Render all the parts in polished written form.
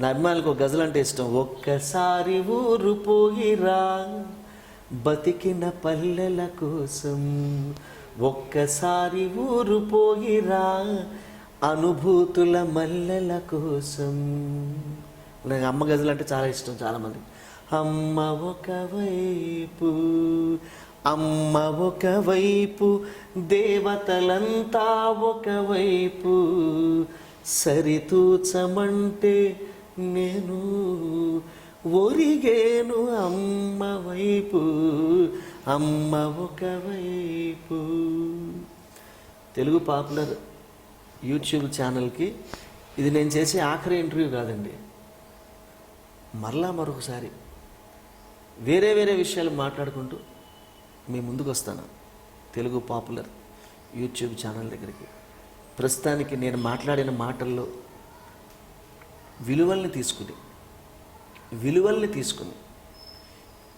నా అభిమానులకు ఒక గజల్ అంటే ఇష్టం. ఒక్కసారి ఊరు పోయిరా బతికిన పల్లెల కోసం, ఒక్కసారి ఊరు పోయిరా అనుభూతుల మల్లెల కోసం. నాకు అమ్మ గజలు అంటే చాలా ఇష్టం చాలామంది. అమ్మ ఒకవైపు, అమ్మ ఒకవైపు, దేవతలంతా ఒకవైపు, సరితూచమంటే నేను ఒరిగేను అమ్మ వైపు, అమ్మ ఒకవైపు. తెలుగు పాపులర్ యూట్యూబ్ ఛానల్కి ఇది నేను చేసే ఆఖరి ఇంటర్వ్యూ కాదండి. మరొకసారి వేరే వేరే విషయాలు మాట్లాడుకుంటూ మీ ముందుకు వస్తాను తెలుగు పాపులర్ యూట్యూబ్ ఛానల్ దగ్గరికి. ప్రస్తుతానికి నేను మాట్లాడిన మాటల్లో విలువల్ని తీసుకుని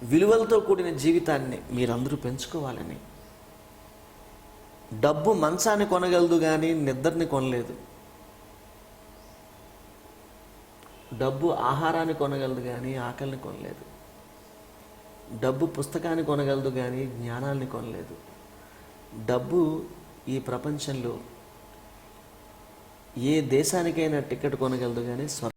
విలువలతో కూడిన జీవితాన్ని మీరందరూ పెంచుకోవాలని. డబ్బు మంచాన్ని కొనగలదు కానీ నిద్రని కొనలేదు. డబ్బు ఆహారాన్ని కొనగలదు కానీ ఆకలిని కొనలేదు. డబ్బు పుస్తకాన్ని కొనగలదు కానీ జ్ఞానాన్ని కొనలేదు. డబ్బు ఈ ప్రపంచంలో ఏ దేశానికైనా టికెట్ కొనగలదు కానీ